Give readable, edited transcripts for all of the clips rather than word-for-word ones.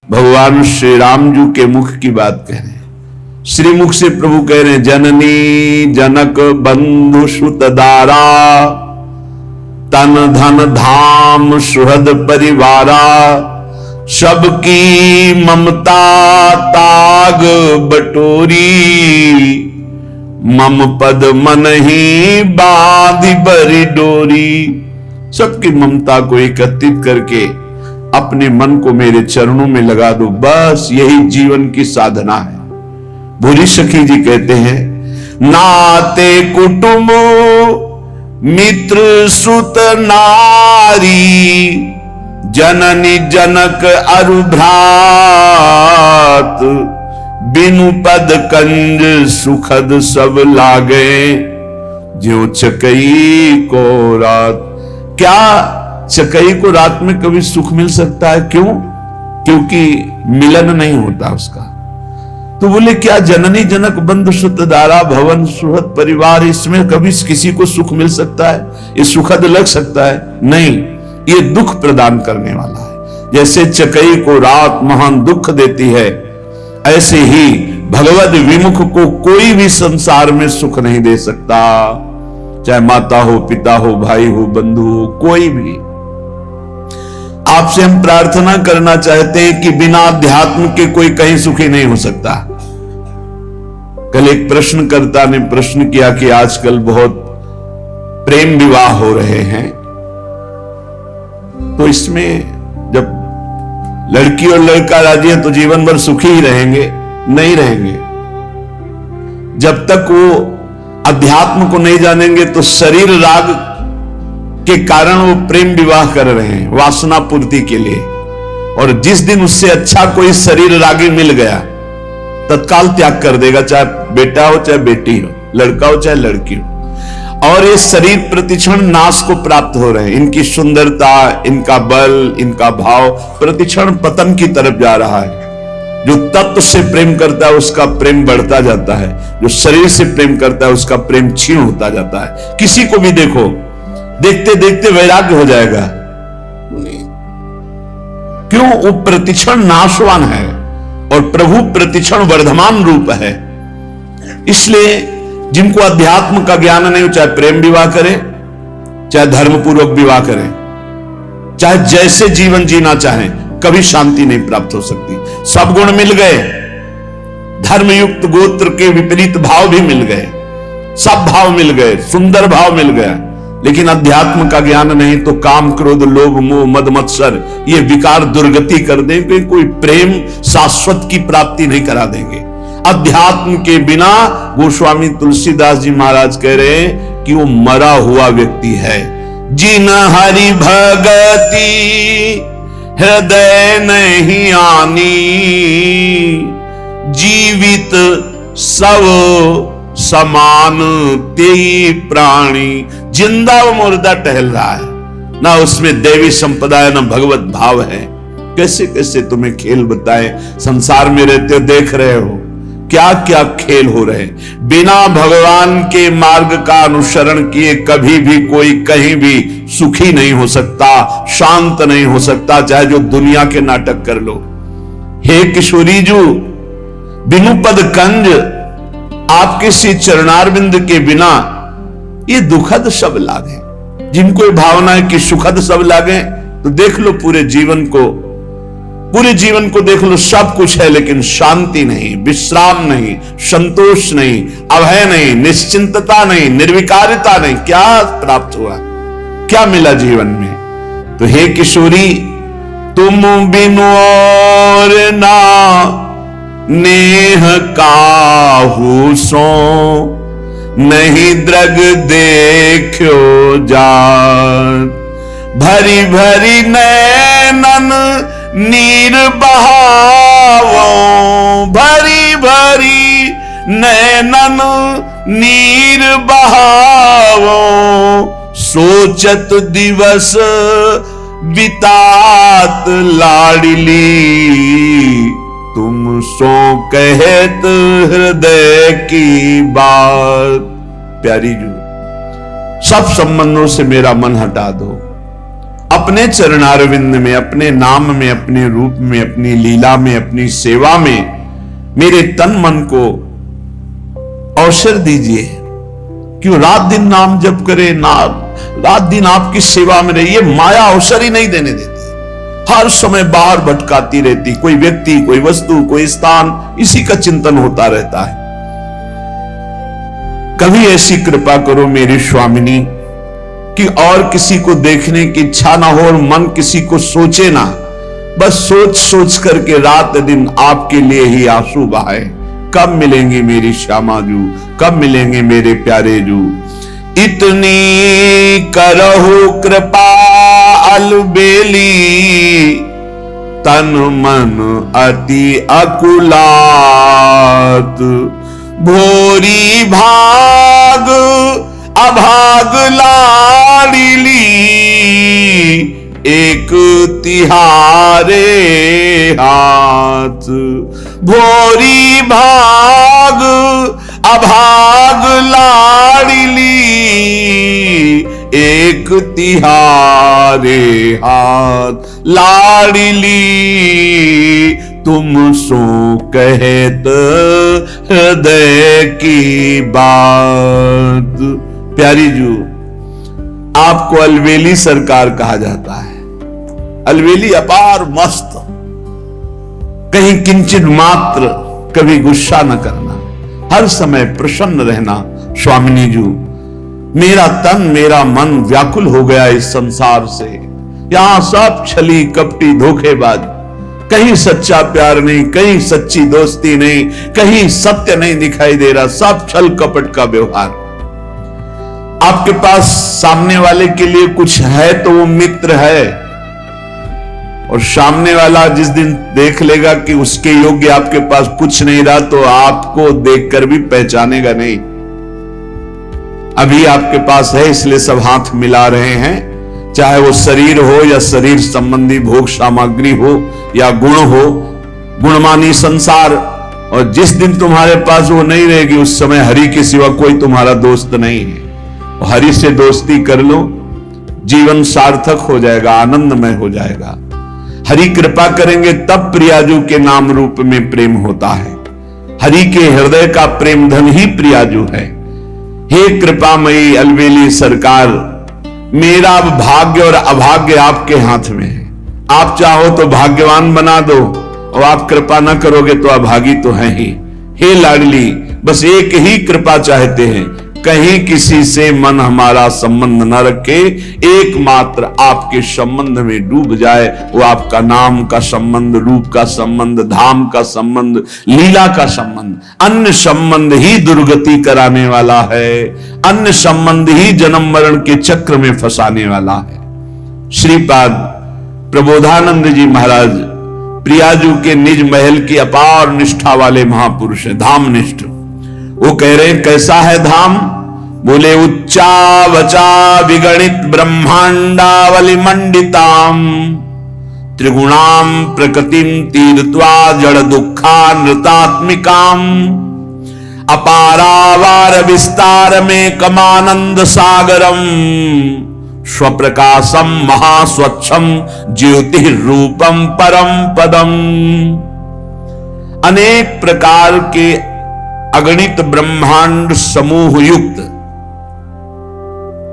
भगवान श्री राम जी के मुख की बात कह रहे हैं। श्रीमुख से प्रभु कह रहे हैं, जननी जनक बंधु सुत दारा, तन धन धाम सुहृद परिवारा, सबकी ममता ताग बटोरी, मम पद मन ही बांधी बरी डोरी। सबकी ममता को एकत्रित करके अपने मन को मेरे चरणों में लगा दो, बस यही जीवन की साधना है। भूरी सखी जी कहते हैं, नाते कुटुंब मित्र सुत नारी, जननी जनक अरु भ्रात, बिनु पद कंज सुखद सब लागे, ज्यों चकई को रात। क्या चकई को रात में कभी सुख मिल सकता है? क्यों? क्योंकि मिलन नहीं होता उसका। तो बोले, क्या जननी जनक बंधु सुत दारा भवन सुहृद परिवार, इसमें कभी किसी को सुख मिल सकता है? ये सुखद लग सकता है? नहीं, ये दुख प्रदान करने वाला है। जैसे चकई को रात महान दुख देती है, ऐसे ही भगवद विमुख को कोई भी संसार में सुख नहीं दे सकता। चाहे माता हो, पिता हो, भाई हो, बंधु हो, कोई भी। आपसे हम प्रार्थना करना चाहते हैं कि बिना अध्यात्म के कोई कहीं सुखी नहीं हो सकता। कल एक प्रश्नकर्ता ने प्रश्न किया कि आजकल बहुत प्रेम विवाह हो रहे हैं, तो इसमें जब लड़की और लड़का राजी है तो जीवन भर सुखी ही रहेंगे? नहीं रहेंगे। जब तक वो अध्यात्म को नहीं जानेंगे तो शरीर राग के कारण वो प्रेम विवाह कर रहे हैं, वासना पूर्ति के लिए। और जिस दिन उससे अच्छा कोई शरीर रागी मिल गया, तत्काल त्याग कर देगा, चाहे बेटा हो चाहे बेटी हो, लड़का हो चाहे लड़की हो। और ये शरीर प्रतिक्षण नाश को प्राप्त हो रहे हैं। इनकी सुंदरता, इनका बल, इनका भाव प्रतिक्षण पतन की तरफ जा रहा है। जो तत्व से प्रेम करता है उसका प्रेम बढ़ता जाता है, जो शरीर से प्रेम करता है उसका प्रेम क्षीण होता जाता है। किसी को भी देखो, देखते देखते वैराग्य हो जाएगा। क्यों? वो प्रतिक्षण नाशवान है और प्रभु प्रतिक्षण वर्धमान रूप है। इसलिए जिनको अध्यात्म का ज्ञान नहीं हो, चाहे प्रेम विवाह करें, चाहे धर्मपूर्वक विवाह करें, चाहे जैसे जीवन जीना चाहें, कभी शांति नहीं प्राप्त हो सकती। सब गुण मिल गए, धर्मयुक्त गोत्र के विपरीत भाव भी मिल गए, सब भाव मिल गए, सुंदर भाव मिल गया, लेकिन अध्यात्म का ज्ञान नहीं तो काम क्रोध लोभ मोह मद मत्सर ये विकार दुर्गति कर देंगे, कोई प्रेम शाश्वत की प्राप्ति नहीं करा देंगे। अध्यात्म के बिना गोस्वामी तुलसीदास जी महाराज कह रहे हैं कि वो मरा हुआ व्यक्ति है। जिन हरि भगति हृदय नहीं आनी, जीवित सब समान तेई प्राणी। जिंदा व मुर्दा टहल रहा है, ना उसमें देवी संपदा है, ना भगवत भाव है। कैसे कैसे तुम्हें खेल बताएं, संसार में रहते हो देख रहे हो क्या क्या खेल हो रहे हैं। बिना भगवान के मार्ग का अनुसरण किए कभी भी कोई कहीं भी सुखी नहीं हो सकता, शांत नहीं हो सकता, चाहे जो दुनिया के नाटक कर लो। हे किशोरी जू, बिनु पद कंज, आपके श्री चरणारविंद के बिना ये दुखद सब लागे। जिनको ये भावना है कि सुखद सब लागे, तो देख लो पूरे जीवन को देख लो, सब कुछ है लेकिन शांति नहीं, विश्राम नहीं, संतोष नहीं, अभय नहीं, निश्चिंतता नहीं, निर्विकारिता नहीं। क्या प्राप्त हुआ? क्या मिला जीवन में? तो हे किशोरी, तुम बिनु और ना नेह काहू सो, नहीं द्रग देखो जात, भरी भरी नैनन नीर बहावो, भरी भरी नैनन नीर बहावो, सोचत दिवस बितात लाडली, तुम सो कहत हृदय की बात। प्यारी जी, सब संबंधों से मेरा मन हटा दो, अपने चरणारविंद में, अपने नाम में, अपने रूप में, अपनी लीला में, अपनी सेवा में मेरे तन मन को अवसर दीजिए। क्यों रात दिन नाम जप करे, रात दिन आपकी सेवा में रहिए। माया अवसर ही नहीं देने देती, हर समय बाहर भटकाती रहती। कोई व्यक्ति, कोई वस्तु, कोई स्थान, इसी का चिंतन होता रहता है। कभी ऐसी कृपा करो मेरी स्वामिनी कि और किसी को देखने की इच्छा ना हो और मन किसी को सोचे ना, बस सोच सोच करके रात दिन आपके लिए ही आंसू बहाए। कब मिलेंगे मेरी श्यामा जू, कब मिलेंगे मेरे प्यारे जू। इतनी करहु कृपा अलबेली, तन मन अति अकुलात। भोरी भाग अभाग लाड़िली, एक तिहारे हाथ। भोरी भाग अभाग लाड़िली, एक तिहारे हाथ। लाड़िली तुम सो कहत हृदय की बात। प्यारी जू, आपको अलवेली सरकार कहा जाता है। अलवेली अपार मस्त, कहीं किंचित मात्र कभी गुस्सा न करना, हर समय प्रसन्न रहना। स्वामिनी जू, मेरा तन मेरा मन व्याकुल हो गया इस संसार से। यहां सब छली कपटी धोखेबाज, कहीं सच्चा प्यार नहीं, कहीं सच्ची दोस्ती नहीं, कहीं सत्य नहीं दिखाई दे रहा, सब छल कपट का व्यवहार। आपके पास सामने वाले के लिए कुछ है तो वो मित्र है, और सामने वाला जिस दिन देख लेगा कि उसके योग्य आपके पास कुछ नहीं रहा, तो आपको देखकर भी पहचानेगा नहीं। अभी आपके पास है इसलिए सब हाथ मिला रहे हैं, चाहे वो शरीर हो या शरीर संबंधी भोग सामग्री हो या गुण हो, गुणमानी संसार। और जिस दिन तुम्हारे पास वो नहीं रहेगी, उस समय हरि के सिवा कोई तुम्हारा दोस्त नहीं है। हरि से दोस्ती कर लो, जीवन सार्थक हो जाएगा, आनंदमय हो जाएगा। हरि कृपा करेंगे तब प्रियाजू के नाम रूप में प्रेम होता है। हरि के हृदय का प्रेम धन ही प्रियाजू है। हे कृपामयी अलवेली सरकार, मेरा भाग्य और अभाग्य आपके हाथ में है। आप चाहो तो भाग्यवान बना दो, और आप कृपा न करोगे तो अभागी तो है ही। हे लाडली, बस एक ही कृपा चाहते हैं, कहीं किसी से मन हमारा संबंध न रखे, एकमात्र आपके संबंध में डूब जाए। वो आपका नाम का संबंध, रूप का संबंध, धाम का संबंध, लीला का संबंध। अन्य संबंध ही दुर्गति कराने वाला है, अन्य संबंध ही जन्म मरण के चक्र में फंसाने वाला है। श्रीपाद प्रबोधानंद जी महाराज प्रियाजू के निज महल की अपार निष्ठा वाले महापुरुष है, धाम निष्ठ। वो कह रहे हैं कैसा है धाम? बोले उच्चा वचा विगणित ब्रह्मांडावली मंडिताम, त्रिगुणाम प्रकृतिम तीर्थवा जड़ दुखा नृतात्मिकाम, अपारावार विस्तार में कमानंद सागरम, स्वप्रकाशम महास्वच्छम ज्योति रूपम परम पदम। अनेक प्रकार के अगणित ब्रह्मांड समूह युक्त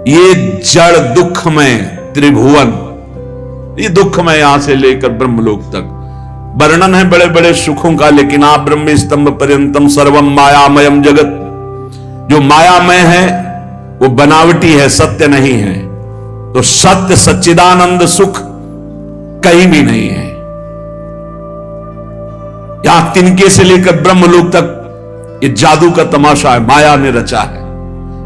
ये जड़ दुखमय त्रिभुवन, ये दुखमय यहां से लेकर ब्रह्मलोक तक वर्णन है बड़े बड़े सुखों का। लेकिन आप ब्रह्म स्तंभ पर्यंतम सर्वम मायामयम जगत, जो मायामय है वो बनावटी है, सत्य नहीं है। तो सत्य सच्चिदानंद सुख कहीं भी नहीं है। यहां तिनके से लेकर ब्रह्मलोक तक ये जादू का तमाशा है, माया ने रचा है।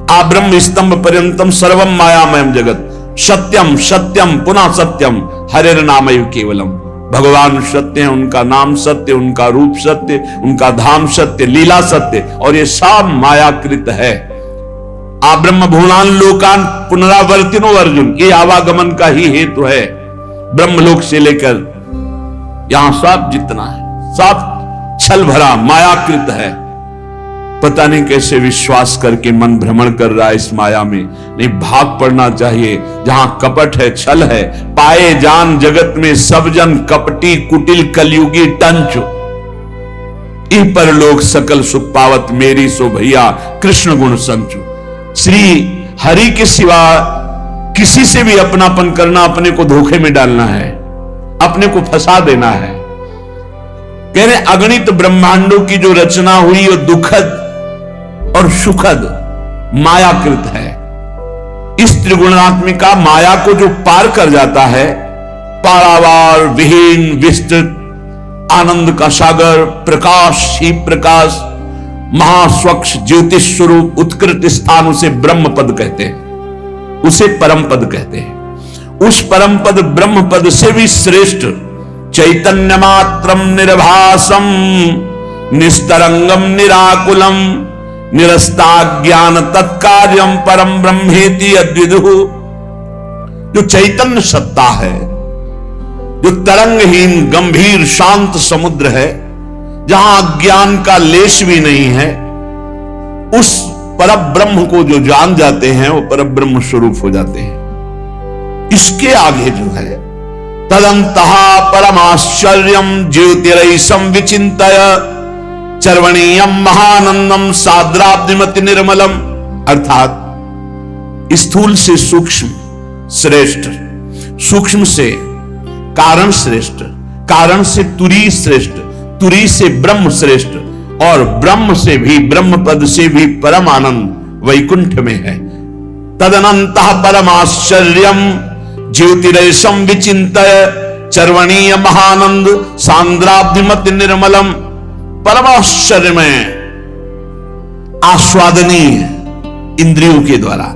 आ ब्रह्म स्तंभ पर्यंतम सर्वम मायामयम जगत, सत्यम सत्यम पुनः सत्यम हरेर नामैव केवलम। भगवान सत्य है, उनका नाम सत्य, उनका रूप सत्य, उनका धाम सत्य, लीला सत्य, और ये सब मायाकृत है। आ ब्रह्म भुवनान लोकान पुनरावर्तिनो अर्जुन, ये आवागमन का ही हेतु है। ब्रह्मलोक से लेकर यहां सब जितना है सब छल भरा मायाकृत है। पता नहीं कैसे विश्वास करके मन भ्रमण कर रहा है इस माया में। नहीं, भाग पड़ना चाहिए। जहां कपट है, छल है, पाए जान जगत में सब जन कपटी कुटिल कलयुगी टंच। ई पर लोग सकल सुख पावत, मेरी सो भैया कृष्ण गुण संचु। श्री हरि के सिवा किसी से भी अपनापन करना अपने को धोखे में डालना है, अपने को फंसा देना है। कह रहे अगणित ब्रह्मांडों की जो रचना हुई वो दुखद और सुखद मायाकृत है। इस त्रिगुणात्मिका माया को जो पार कर जाता है, पारावार विहीन विस्तृत आनंद का सागर, प्रकाश ही प्रकाश, महास्वच्छ ज्योतिष स्वरूप उत्कृत स्थान, उसे ब्रह्म पद कहते हैं, उसे परम पद कहते हैं। उस परम पद ब्रह्म पद से भी श्रेष्ठ चैतन्य मात्रम निर्भासम निस्तरंगम निराकुलम निरस्ताज्ञान तत्कार्यम परम ब्रह्मेति अद्विदुः। जो चैतन्य सत्ता है, जो तरंगहीन गंभीर शांत समुद्र है, जहां ज्ञान का लेश भी नहीं है, उस परब्रह्म को जो जान जाते हैं वो परब्रह्म स्वरूप हो जाते हैं। इसके आगे जो है तदंतः परमाश्चर्यम ज्योतिरैसम विचिंतय चर्वणीयम महानंदम साद्राब्धिमति निर्मलम। अर्थात स्थूल से सूक्ष्म श्रेष्ठ, सूक्ष्म से कारण श्रेष्ठ, कारण से तुरी श्रेष्ठ, तुरी से ब्रह्म श्रेष्ठ, और ब्रह्म से भी, ब्रह्म पद से भी परम आनंद वैकुंठ में है। तदनंतः परमाश्चर्यम ज्योतिरैसम विचिंतय चर्वणीय महानंद सांद्राब्धिमति निर्मलम। परमाश्चर्य में आस्वादनीय इंद्रियों के द्वारा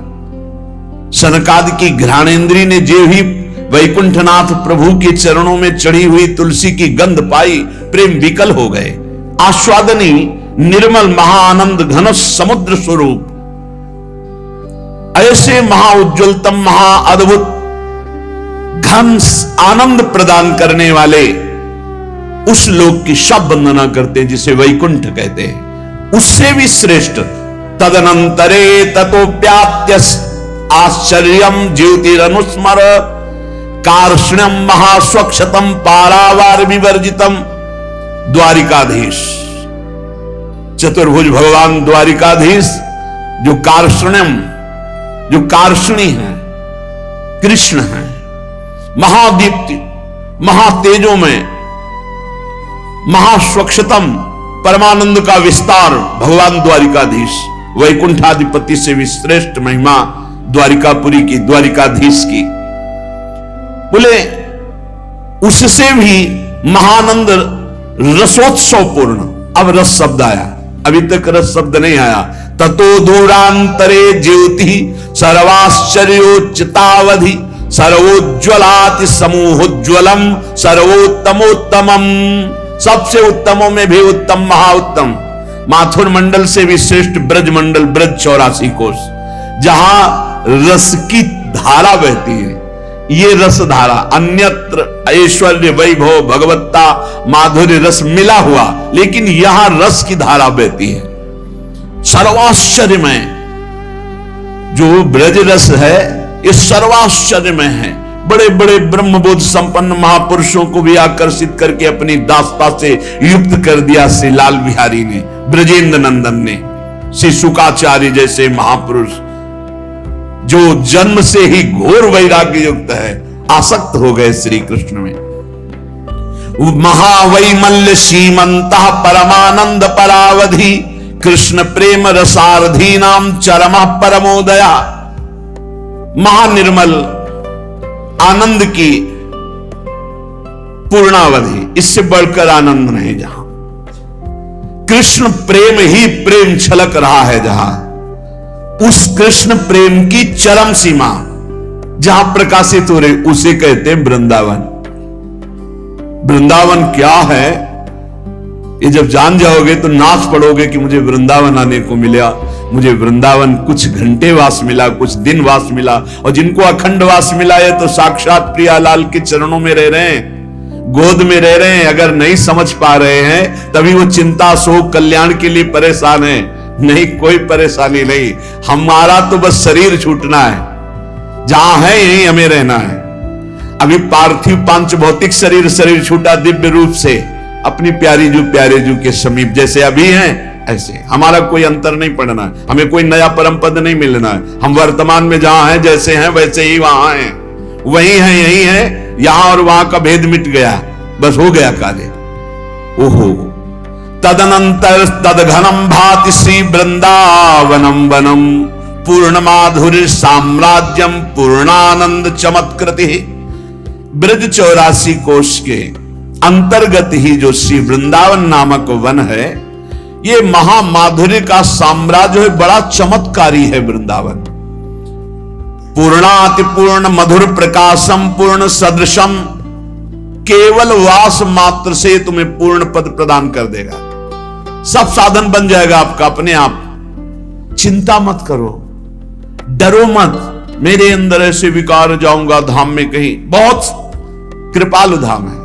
सनकादि की घ्राणेन्द्री ने जो ही वैकुंठनाथ प्रभु के चरणों में चढ़ी हुई तुलसी की गंध पाई, प्रेम विकल हो गए। आस्वादनी निर्मल महाआनंद घन समुद्र स्वरूप, ऐसे महाउज्ज्वलतम महाअद्भुत घन आनंद प्रदान करने वाले उस लोक की सब वंदना करते हैं जिसे वैकुंठ कहते हैं। उससे भी श्रेष्ठ तदनंतरे ततोप्यात्य आश्चर्यम ज्योतिरनुस्मर कार्ष्ण्यम महास्वच्छतम पारावार विवर्जितम। द्वारिकाधीश चतुर्भुज भगवान द्वारिकाधीश जो कार्ष्ण्यम, जो कार्ष्णी है, कृष्ण है, महादीप्ति महातेजों में महास्वच्छतम परमानंद का विस्तार भगवान द्वारिकाधीश, वैकुंठाधिपति से भी श्रेष्ठ महिमा द्वारिकापुरी की, द्वारिकाधीश की। बोले उससे भी महानंद रसोत्सव पूर्ण। अब रस शब्द आया, अभी तक रस शब्द नहीं आया। ततो दूरांतरे ज्योति सर्वाश्चर्योच्चतावधि सर्वोज्ज्वलाति समूहोज्ज्वलम सर्वोत्तमोत्तमम। सबसे उत्तमों में भी उत्तम, महाउत्तम, माथुर मंडल से भी श्रेष्ठ ब्रज मंडल, ब्रज 84 कोष, जहां रस की धारा बहती है। ये रस धारा अन्यत्र ऐश्वर्य वैभव भगवत्ता माधुर्य रस मिला हुआ, लेकिन यहां रस की धारा बहती है। सर्वाश्चर्य में जो ब्रज रस है ये सर्वाश्चर्य में है। बड़े बड़े ब्रह्मबोध संपन्न महापुरुषों को भी आकर्षित करके अपनी दास्ता से युक्त कर दिया श्री लाल बिहारी ने, ब्रजेंद्र नंदन ने। श्री शुकाचार्य जैसे महापुरुष जो जन्म से ही घोर वैराग्य युक्त है, आसक्त हो गए श्री कृष्ण में। महावैमल्य सीमंत परमानंद परावधि कृष्ण प्रेम रसारधी नाम चरम परमोदया। महानिर्मल आनंद की पूर्णावधि, इससे बढ़कर आनंद नहीं। जहां कृष्ण प्रेम ही प्रेम छलक रहा है, जहां उस कृष्ण प्रेम की चरम सीमा जहां प्रकाशित हो रही, उसे कहते हैं वृंदावन। वृंदावन क्या है ये जब जान जाओगे तो नाच पड़ोगे कि मुझे वृंदावन आने को मिला। मुझे वृंदावन कुछ घंटे वास मिला, कुछ दिन वास मिला, और जिनको अखंड वास मिला है तो साक्षात प्रियालाल के चरणों में रह रहे हैं, गोद में रह रहे हैं। अगर नहीं समझ पा रहे हैं तभी वो चिंता शोक कल्याण के लिए परेशान है। नहीं, कोई परेशानी नहीं, हमारा तो बस शरीर छूटना है, जहां है यहीं हमें रहना है। अभी पार्थिव पांच भौतिक शरीर छूटा दिव्य रूप से अपनी प्यारे जू के समीप, जैसे अभी हैं ऐसे। हमारा कोई अंतर नहीं पड़ना है, हमें कोई नया परम पद नहीं मिलना है। हम वर्तमान में जहां हैं, जैसे हैं वैसे ही वहां हैं, वही है यही है, यहां और वहां का भेद मिट गया, बस हो गया कार्य। ओहो, तदनंतर तदघनम भाति श्री वृंदावनम वनम पूर्ण माधुर्य साम्राज्यम पूर्णानंद चमत्कृति। ब्रज 84 कोश के अंतर्गत ही जो श्री वृंदावन नामक वन है, ये महामाधुर्य का साम्राज्य है, बड़ा चमत्कारी है वृंदावन। पूर्णाति पूर्ण मधुर प्रकाशम पूर्ण सदृशम, केवल वास मात्र से तुम्हें पूर्ण पद प्रदान कर देगा, सब साधन बन जाएगा आपका अपने आप। चिंता मत करो, डरो मत, मेरे अंदर ऐसे विकार जाऊंगा धाम में कहीं, बहुत कृपालु धाम है।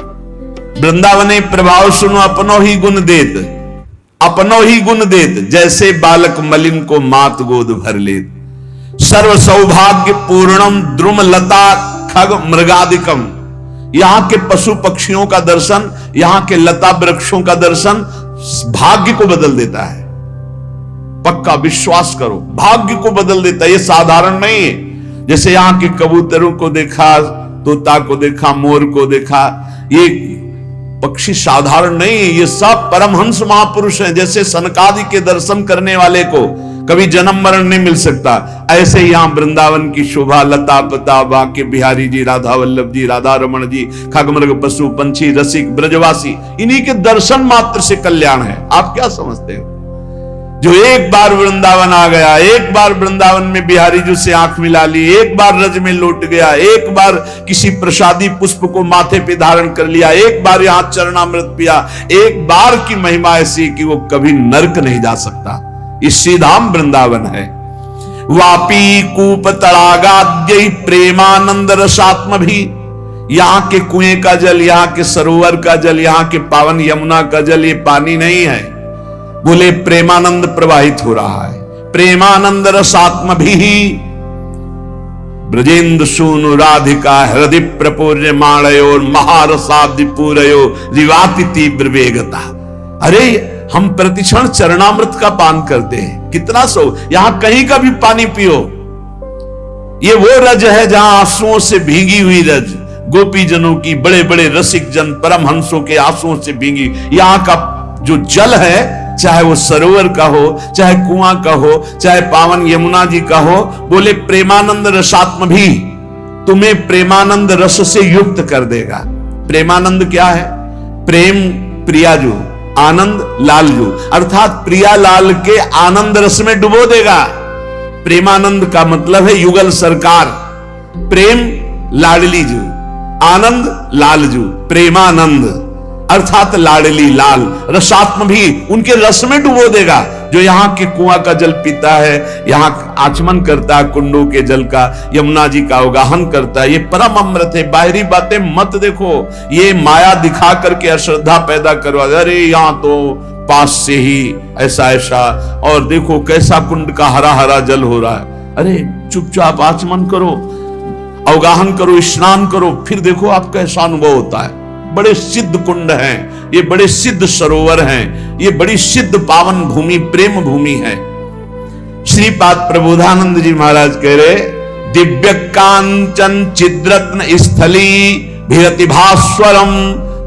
वृंदावने प्रभाव सुनो अपनो ही गुण देत, अपनो ही गुण देत, जैसे बालक मलिन को मात गोद भर लेत। सर्व सौभाग्य पूर्णम द्रुम लता खग मृगादिकम, यहां के पशु पक्षियों का दर्शन, यहां के लता वृक्षों का दर्शन भाग्य को बदल देता है। पक्का विश्वास करो, भाग्य को बदल देता है, ये साधारण नहीं है। जैसे यहां के कबूतरों को देखा, तोता को देखा, मोर को देखा, ये पक्षी साधारण नहीं है, ये सब परमहंस महापुरुष हैं। जैसे सनकादि के दर्शन करने वाले को कभी जन्म मरण नहीं मिल सकता, ऐसे यहां वृंदावन की शोभा, लता पता, बाके बिहारी जी, राधा वल्लभ जी, राधा रमण जी, खगमृग पशु पंछी रसिक ब्रजवासी, इन्हीं के दर्शन मात्र से कल्याण है। आप क्या समझते हो? जो एक बार वृंदावन आ गया, एक बार वृंदावन में बिहारी जी से आंख मिला ली, एक बार रज में लौट गया, एक बार किसी प्रसादी पुष्प को माथे पे धारण कर लिया, एक बार यहां चरणामृत पिया, एक बार की महिमा ऐसी कि वो कभी नरक नहीं जा सकता। इसी धाम वृंदावन है। वापी कूप तड़ागाद्य प्रेमानंद रसात्म भी, यहां के कुएं का जल, यहां के सरोवर का जल, यहां के पावन यमुना का जल, ये पानी नहीं है, बोले प्रेमानंद प्रवाहित हो रहा है। प्रेमानंद रसात्म भी ब्रजेंद्र सूनु राधिका हृदय प्रपूर्य माणयो महारसाब्दि पूरयो रिवाति तीव्र वेगता। अरे हम प्रतिक्षण चरणामृत का पान करते हैं, कितना सो, यहां कहीं का भी पानी पियो, ये वो रज है जहां आंसुओं से भीगी हुई रज, गोपी जनों की, बड़े बड़े रसिक जन परमहंसों के आंसुओं से भीगी। यहां का जो जल है, चाहे वो सरोवर का हो, चाहे कुआं का हो, चाहे पावन यमुना जी का हो, बोले प्रेमानंद रसात्म भी तुम्हें प्रेमानंद रस से युक्त कर देगा। प्रेमानंद क्या है? प्रेम प्रियाजू, आनंद लालजू, अर्थात प्रिया लाल के आनंद रस में डुबो देगा। प्रेमानंद का मतलब है युगल सरकार, प्रेम लाडली जू, आनंद लालजू, प्रेमानंद अर्थात लाडली लाल। रसात्म भी उनके रस में डुबो देगा। जो यहाँ के कुआं का जल पीता है, यहाँ आचमन करता है कुंडों के जल का, यमुना जी का अवगाहन करता है, ये परम अमृत है। बाहरी बातें मत देखो, ये माया दिखा करके अश्रद्धा पैदा करवा, अरे यहाँ तो पास से ही ऐसा ऐसा, और देखो कैसा कुंड का हरा हरा जल हो रहा है। अरे चुपचाप आचमन करो, अवगाहन करो, स्नान करो, फिर देखो आपका ऐसा अनुभव होता है। बड़े सिद्ध कुंड हैं, ये बड़े सिद्ध सरोवर हैं, ये बड़ी सिद्ध पावन भूमि, प्रेम भूमि है। श्रीपाद प्रबोधानंद जी महाराज कह रहे, दिव्य कांचन चिद्रत्न स्थली भिरति भास्वरम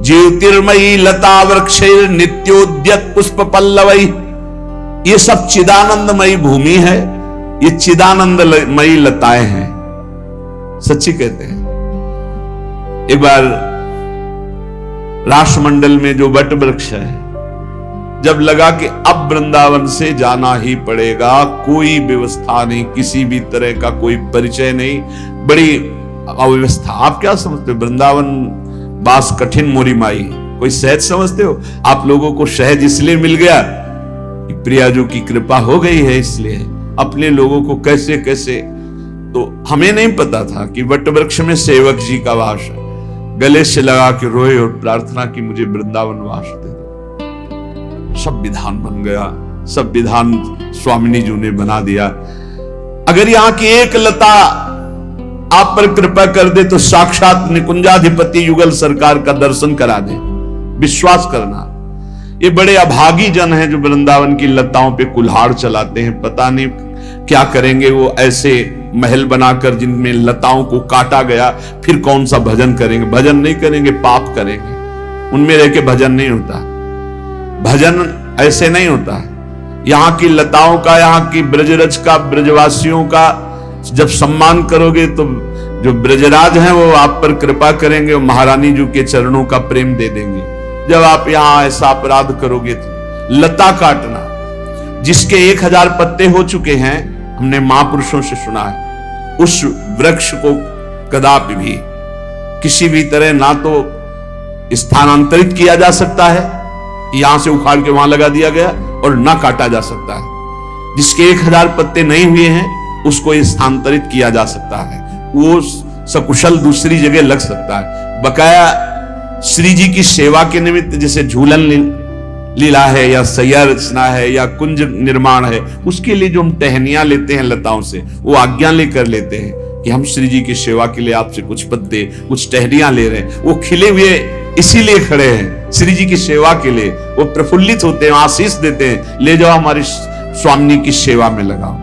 ज्योतिर्मयी लता वृक्षैर नित्योद्यत पुष्प पल्लवई। ये सब चिदानंदमयी भूमि है, ये चिदानंदमयी लताएं हैं, सच्ची कहते हैं। एक बार राष्ट्रमंडल में जो वट वृक्ष है, जब लगा कि अब वृंदावन से जाना ही पड़ेगा, कोई व्यवस्था नहीं, किसी भी तरह का कोई परिचय नहीं, बड़ी अव्यवस्था। आप क्या समझते हो? वृंदावन बास कठिन मोरी माई, कोई सहज समझते हो? आप लोगों को सहज इसलिए मिल गया कि प्रियाजू की कृपा हो गई है, इसलिए अपने लोगों को कैसे कैसे। तो हमें नहीं पता था कि वट वृक्ष में सेवक जी का वास है। गले से लगा के रोए और प्रार्थना की, मुझे वृंदावन वास दे दो। सब विधान बन गया। सब विधान स्वामिनी जी ने बना दिया। अगर यहाँ की एक लता आप पर कृपा कर दे तो साक्षात निकुंजाधिपति युगल सरकार का दर्शन करा दे। विश्वास करना, ये बड़े अभागी जन हैं जो वृंदावन की लताओं पे कुल्हाड़ चलाते हैं। पता नहीं क्या करेंगे वो, ऐसे महल बनाकर जिनमें लताओं को काटा गया, फिर कौन सा भजन करेंगे? भजन नहीं करेंगे, पाप करेंगे। उनमें रह के भजन नहीं होता, भजन ऐसे नहीं होता है। यहाँ की लताओं का, यहाँ की ब्रजरज का, ब्रजवासियों का जब सम्मान करोगे तो जो ब्रजराज हैं वो आप पर कृपा करेंगे और महारानी जी के चरणों का प्रेम दे देंगे। जब आप यहाँ ऐसा अपराध करोगे तो लता काटना, जिसके 1000 पत्ते हो चुके हैं, हमने महापुरुषों से सुना है, उस वृक्ष को कदापि भी किसी भी तरह ना तो स्थानांतरित किया जा सकता है, यहां से उखाड़ के वहां लगा दिया गया, और ना काटा जा सकता है। जिसके 1000 पत्ते नहीं हुए हैं उसको स्थानांतरित किया जा सकता है, वो सकुशल दूसरी जगह लग सकता है। बकाया श्री जी की सेवा के निमित्त जैसे झूलन लीला है या सैया रचना है या कुंज निर्माण है, उसके लिए जो हम टहनियां लेते हैं लताओं से, वो आज्ञा लेकर लेते हैं कि हम श्री जी की सेवा के लिए आपसे कुछ पत्ते, कुछ टहनियां ले रहे हैं। वो खिले हुए इसीलिए खड़े हैं श्री जी की सेवा के लिए, वो प्रफुल्लित होते हैं, आशीष देते हैं, ले जाओ हमारी स्वामी की सेवा में लगाओ।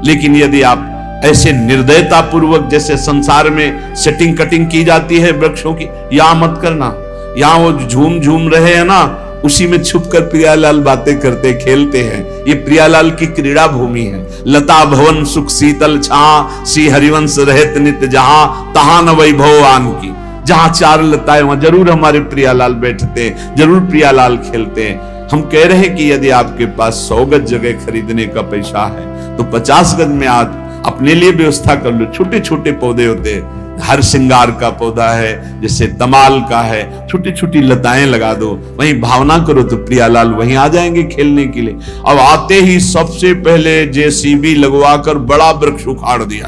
लेकिन यदि आप ऐसे निर्दयता पूर्वक जैसे संसार में सेटिंग कटिंग की जाती है वृक्षों की, यहां मत करना। यहां वो झूम झूम रहे हैं ना, उसी में छुपकर प्रियालाल बातें करते खेलते हैं। ये प्रियालाल की क्रीड़ा भूमि है। लता भवन सुख शीतल छा, सी हरिवंश रहत नित जहां, तहां न वैभव आन की। जहां 4 लताएं वहां जरूर हमारे प्रियालाल बैठते हैं, जरूर प्रियालाल खेलते हैं। हम कह रहे हैं कि यदि आपके पास 100 गज जगह खरीदने का पैसा है तो 50 गज में आज अपने लिए व्यवस्था कर लो। छोटे छोटे पौधे होते हैं, हर श्रृंगार का पौधा है, जैसे तमाल का है, छोटी छोटी लताएं लगा दो, वहीं भावना करो तो प्रियालाल वहीं आ जाएंगे खेलने के लिए। अब आते ही सबसे पहले जेसीबी लगवाकर बड़ा वृक्ष उखाड़ दिया।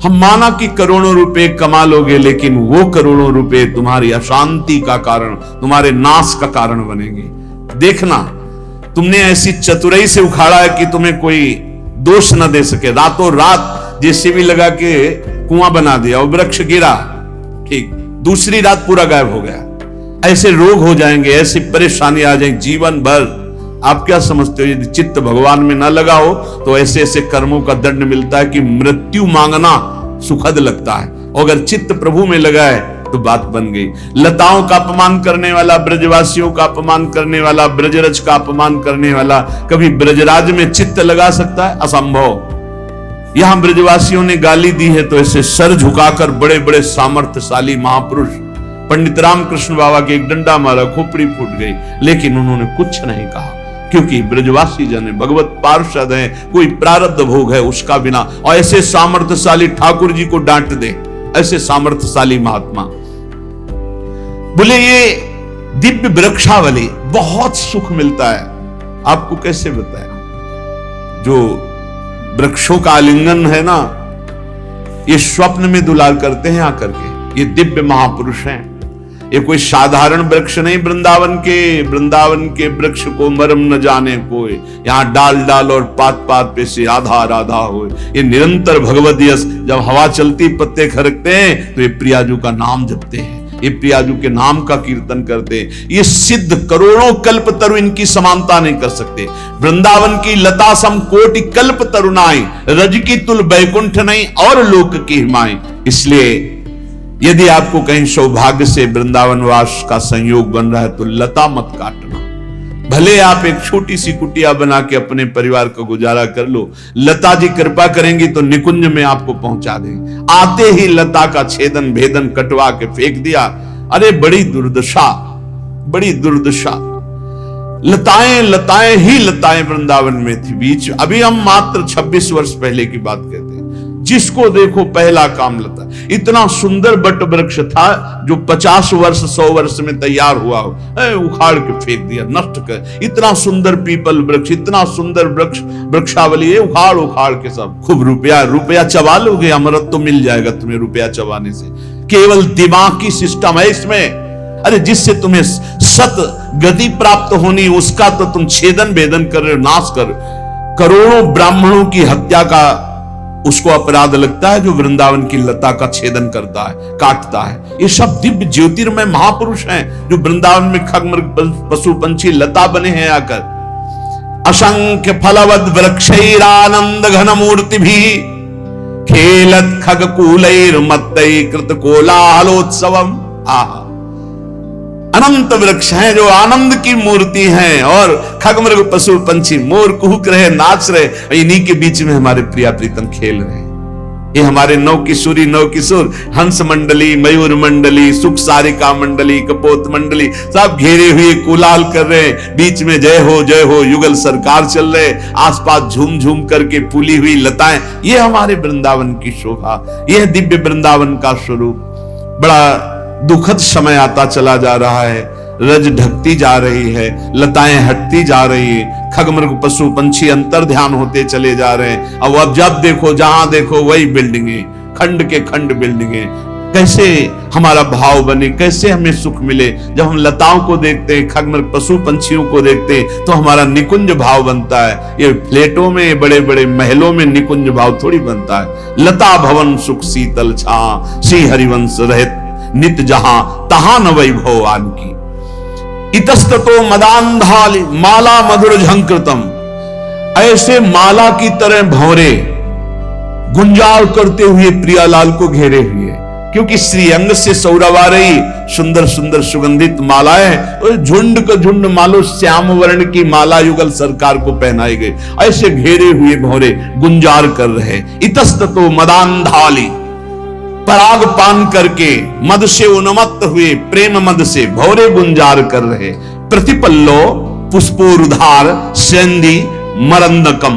हम माना कि करोड़ों रुपए कमा लोगे, लेकिन वो करोड़ों रुपए तुम्हारी अशांति का कारण, तुम्हारे नाश का कारण बनेंगे। देखना, तुमने ऐसी चतुराई से उखाड़ा है कि तुम्हें कोई दोष न दे सके। रातों रात जेसीबी लगा के कुआं बना दिया और वृक्ष गिरा, ठीक, दूसरी रात पूरा गायब हो गया। ऐसे रोग हो जाएंगे, ऐसी परेशानी आ जाएंगी जीवन भर। आप क्या समझते हो, यदि चित्त भगवान में ना लगा हो तो ऐसे ऐसे कर्मों का दंड मिलता है कि मृत्यु मांगना सुखद लगता है। और अगर चित्त प्रभु में लगा है तो बात बन गई। लताओं का अपमान करने वाला, ब्रजवासियों का अपमान करने वाला, ब्रजरज का अपमान करने वाला कभी ब्रजराज में चित्त लगा सकता है? असंभव। यहां ब्रजवासियों ने गाली दी है तो ऐसे सर झुकाकर बड़े बड़े सामर्थ्यशाली महापुरुष पंडित रामकृष्ण बाबा के एक डंडा मारा, खोपड़ी फूट गई, लेकिन उन्होंने कुछ नहीं कहा, क्योंकि ब्रजवासी जन भगवत पार्षद हैं, कोई प्रारब्ध भोग है उसका बिना। और ऐसे सामर्थ्यशाली ठाकुर जी को डांट दे, ऐसे सामर्थ्यशाली महात्मा। बोले ये दिव्य वृक्षावली, बहुत सुख मिलता है। आपको कैसे बताएं, जो वृक्षों का आलिंगन है ना, ये स्वप्न में दुलार करते हैं आकर के। ये दिव्य महापुरुष हैं, ये कोई साधारण वृक्ष नहीं। वृंदावन के वृक्ष को मरम न जाने कोई, यहाँ डाल डाल और पात पात पे से आधा राधा हो। ये निरंतर भगवत यश, जब हवा चलती पत्ते खरकते हैं तो ये प्रियाजू का नाम जपते हैं, ये प्रियाजू के नाम का कीर्तन करते हैं। ये सिद्ध करोड़ों कल्प तरु इनकी समानता नहीं कर सकते। वृंदावन की लता सम कोटि कल्प तरुणाई, रज की तुल बैकुंठ नहीं और लोक की हिमाई। इसलिए यदि आपको कहीं सौभाग्य से वृंदावन वास का संयोग बन रहा है तो लता मत काटना। भले आप एक छोटी सी कुटिया बना के अपने परिवार का गुजारा कर लो, लता जी कृपा करेंगी तो निकुंज में आपको पहुंचा देंगे। आते ही लता का छेदन भेदन कटवा के फेंक दिया। अरे बड़ी दुर्दशा, बड़ी दुर्दशा। लताएं लताएं ही लताएं वृंदावन में थी बीच। अभी हम मात्र 26 वर्ष पहले की बात कहते हैं। जिसको देखो पहला काम लता। इतना सुंदर बट वृक्ष था जो 50 वर्ष 100 वर्ष में तैयार हुआ हो, उखाड़ के फेंक दिया, नष्ट कर। इतना सुंदर पीपल वृक्ष, इतना सुंदर वृक्ष, वृक्षावली है, उखाड़ उखाड़ के सब। खूब रुपया चबा लोगे, अमृत तो मिल जाएगा तुम्हें रुपया चबाने से। केवल दिमागी सिस्टम है इसमें, अरे जिससे तुम्हें सत गति प्राप्त होनी, उसका तो तुम छेदन भेदन कर रहे हो, नाश कर। करोड़ों ब्राह्मणों की हत्या का उसको अपराध लगता है जो वृंदावन की लता का छेदन करता है, काटता है। ये सब दिव्य ज्योतिर्मय महापुरुष हैं जो वृंदावन में खगमृग पशु पंछी लता बने हैं आकर। असंख्य फलवद वृक्षैरानंद घन मूर्ति भी खेलत खगकूलैर मत्तै कृत कोलाहलोत्सवम। आहा, अनंत वृक्ष हैं जो आनंद की मूर्ति हैं, और खगमृग पशु पंछी मोर कुहुक रहे, नाच रहे, इन्हीं के बीच में हमारे प्रिया प्रीतम खेल रहे हैं। ये हमारे नौ किशोरी नौ किशोर, हंस मंडली, मयूर मंडली, सुख सारिका मंडली, कपोत मंडली, सब घेरे हुए कुलाल कर रहे हैं। बीच में जय हो युगल सरकार चल रहे, आसपास झूम झूम करके फूली हुई लताएं। ये हमारे वृंदावन की शोभा, यह दिव्य वृंदावन का स्वरूप। बड़ा दुखद समय आता चला जा रहा है, रज ढकती जा रही है, लताएं हटती जा रही है, खगमृग पशु पंछी अंतर ध्यान होते चले जा रहे हैं। अब जब देखो जहां देखो वही बिल्डिंगे, खंड के खंड बिल्डिंगे। कैसे हमारा भाव बने, कैसे हमें सुख मिले? जब हम लताओं को देखते हैं, खगमृग पशु पंछियों को देखते हैं, तो हमारा निकुंज भाव बनता है। ये फ्लैटों में, बड़े बड़े महलों में निकुंज भाव थोड़ी बनता है। लता भवन सुख शीतल छा, श्री हरिवंश रहित नित जहां तहां न वैभवान की। इतस्ततो मदांधाली माला मधुर झंकृतम। ऐसे माला की तरह भौरे गुंजाल करते हुए प्रियालाल को घेरे हुए, क्योंकि श्रीअंग से सौरभ आ रही सुंदर सुंदर सुगंधित मालाएं, तो झुंड का झुंड मालो श्याम वर्ण की माला युगल सरकार को पहनाई गई। ऐसे घेरे हुए भौरे गुंजार कर रहे। इतस्ततो मदांधाली, पराग पान करके मद से उन्मत्त हुए, प्रेम मद से भौरे गुंजार कर रहे। प्रतिपल्लो पुष्पोरुधार सेंदी मरंदकम।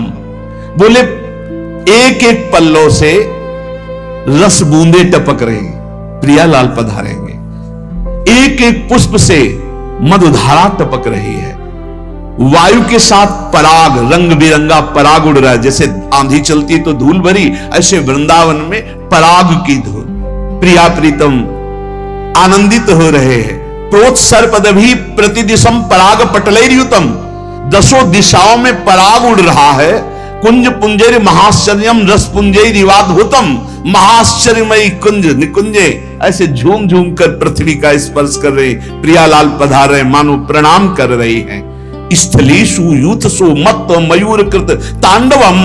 बोले एक एक पल्लों से रस बूंदे टपक रहे, प्रियालाल पधारेंगे। एक एक पुष्प से मधुधारा टपक रही है। वायु के साथ पराग, रंग बिरंगा पराग उड़ रहा है। जैसे आंधी चलती तो धूल भरी, ऐसे वृंदावन में पराग की धूल। प्रिया प्रीतम आनंदित हो रहे हैं। प्रोत्सर्पदभि प्रतिदिशम पराग पटलैर्युतम। दसों दिशाओं में पराग उड़ रहा है। कुंज पुंजैर महाश्चर्यम रस पुंजैरिवाद्भुतम। महाश्चर्यमयी कुंज निकुंजे ऐसे झूम झूम कर पृथ्वी का स्पर्श कर रहे। प्रियालाल पधार रहे, मानो प्रणाम कर रही हैं। स्थलीषु यूथसु मत्त मयूर कृत तांडवम।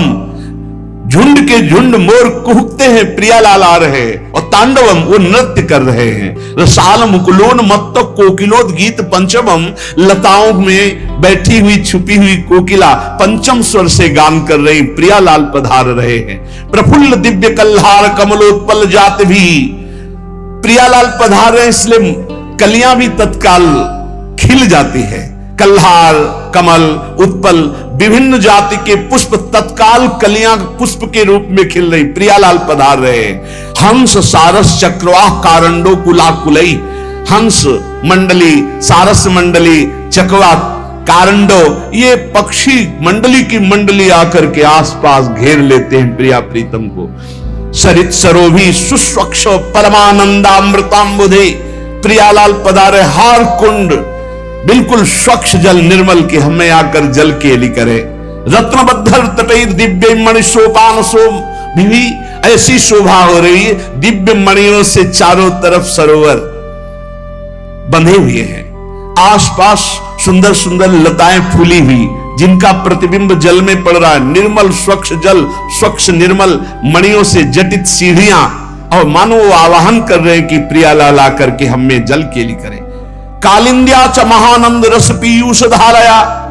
झुंड के झुंड मोर कुहकते हैं, प्रियालाल आ रहे और तांडवम वो नृत्य कर रहे हैं। रसाल मुकुलोन मत्त कोकिलोद गीत पंचमम। लताओं में बैठी हुई छुपी हुई कोकिला पंचम स्वर से गान कर रही, प्रियालाल पधार रहे हैं। प्रफुल्ल दिव्य कल्हार कमलोत्पल जात भी। प्रियालाल पधार रहे इसलिए कलियां भी तत्काल खिल जाती है। कल्हार, कमल, उत्पल, विभिन्न जाति के पुष्प तत्काल कलियां पुष्प के रूप में खिल रही, प्रियालाल पधार रहे। हंस सारस चक्रवाह कारंडो कुलाकुलई। हंस मंडली, सारस मंडली, चकवा, कारंडो, ये पक्षी मंडली की मंडली आकर के आसपास घेर लेते हैं प्रिया प्रीतम को। सरित सरोभी सुस्वच्छ परमानंदामृतांबुधे। प्रियालाल पधारे। हार कुंड बिल्कुल स्वच्छ जल निर्मल के हमें आकर जल केली करे। रत्नबद्धर तटैर दिव्य मणि सोपान सोम भी ऐसी शोभा हो रही है। दिव्य मणियों से चारों तरफ सरोवर बंधे हुए हैं। आसपास सुंदर सुंदर लताएं फूली हुई, जिनका प्रतिबिंब जल में पड़ रहा है। निर्मल स्वच्छ जल, स्वच्छ निर्मल मणियों से जटित सीढ़ियां, और मानो वो आवाहन कर रहे हैं कि प्रियालाल आकर के हमें जल केली करे। कालिंद्या च महानंद रस पीयूष धाराया।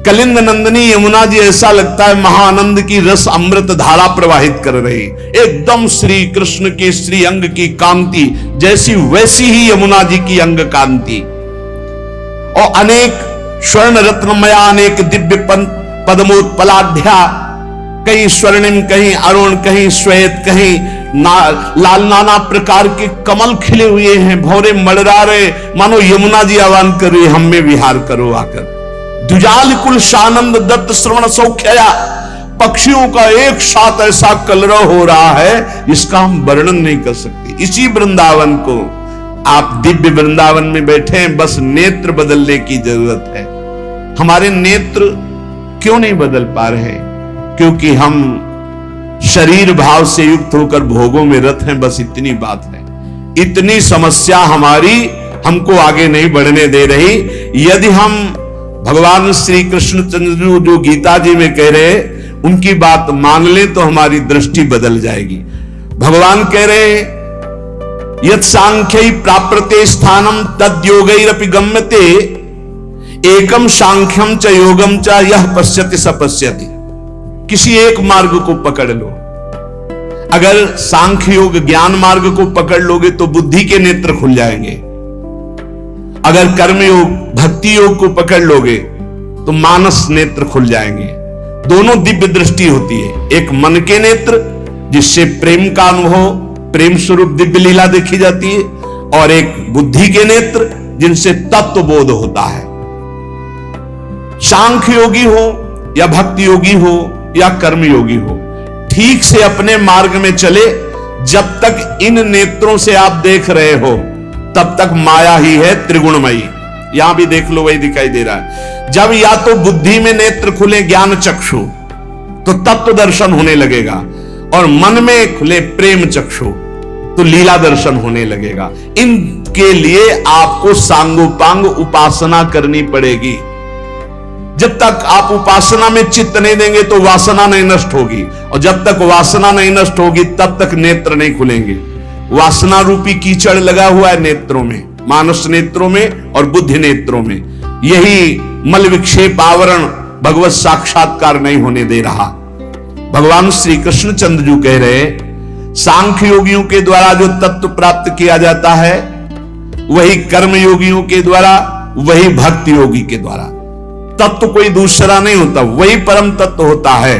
कलिंद नंदनी यमुना जी ऐसा लगता है महानंद की रस अमृत धारा प्रवाहित कर रही। एकदम श्री कृष्ण के श्री अंग की कांति जैसी वैसी ही यमुना जी की अंग कांति। और अनेक स्वर्ण रत्नमया, अनेक दिव्य पद्मोत्पलाढ्या, कहीं स्वर्णिम, कहीं अरुण, कहीं श्वेत, कहीं लाल, नाना प्रकार के कमल खिले हुए हैं। भौरे मड़रा रहे, मानो यमुना जी आह्वान कर रही, हम में विहार करो आकर। द्विजाल कुल शानंद दत्त श्रवण सौख्या। पक्षियों का एक साथ ऐसा कलरव हो रहा है जिसका हम वर्णन नहीं कर सकते। इसी वृंदावन को आप दिव्य वृंदावन में बैठे हैं, बस नेत्र बदलने की जरूरत है। हमारे नेत्र क्यों नहीं बदल पा रहे? क्योंकि हम शरीर भाव से युक्त होकर भोगों में रत हैं, बस इतनी बात है। इतनी समस्या हमारी हमको आगे नहीं बढ़ने दे रही। यदि हम भगवान श्री कृष्ण चंद्र जो गीता जी में कह रहे उनकी बात मान ले तो हमारी दृष्टि बदल जाएगी। भगवान कह रहे यत् सांख्यै प्राप्यते स्थानम तद योगैरपि गम्यते एकम सांख्यम च योगम च यह पश्यति स पश्यति। किसी एक मार्ग को पकड़ लो। अगर सांख्य योग ज्ञान मार्ग को पकड़ लोगे तो बुद्धि के नेत्र खुल जाएंगे। अगर कर्म योग भक्ति योग को पकड़ लोगे तो मानस नेत्र खुल जाएंगे। दोनों दिव्य दृष्टि होती है, एक मन के नेत्र जिससे प्रेम का अनुभव, प्रेम स्वरूप दिव्य लीला देखी जाती है, और एक बुद्धि के नेत्र जिनसे तत्व बोध होता है। सांख्य योगी हो या भक्ति योगी हो या कर्म योगी हो, ठीक से अपने मार्ग में चले। जब तक इन नेत्रों से आप देख रहे हो तब तक माया ही है त्रिगुणमयी। यहां भी देख लो, वही दिखाई दे रहा है। जब या तो बुद्धि में नेत्र खुले ज्ञान चक्षु तो तत्व दर्शन होने लगेगा, और मन में खुले प्रेम चक्षु तो लीला दर्शन होने लगेगा। इनके लिए आपको सांगोपांग उपासना करनी पड़ेगी। जब तक आप उपासना में चित्त नहीं देंगे तो वासना नहीं नष्ट होगी, और जब तक वासना नहीं नष्ट होगी तब तक नेत्र नहीं खुलेंगे। वासना रूपी कीचड़ लगा हुआ है नेत्रों में, मानस नेत्रों में और बुद्धि नेत्रों में। यही मल विक्षेप आवरण भगवत साक्षात्कार नहीं होने दे रहा। भगवान श्री कृष्ण चंद्र जी कह रहे सांख्य योगियों के द्वारा जो तत्व प्राप्त किया जाता है वही कर्म योगियों के द्वारा, वही भक्ति योगी के द्वारा। तत्व कोई दूसरा नहीं होता, वही परम तत्व होता है।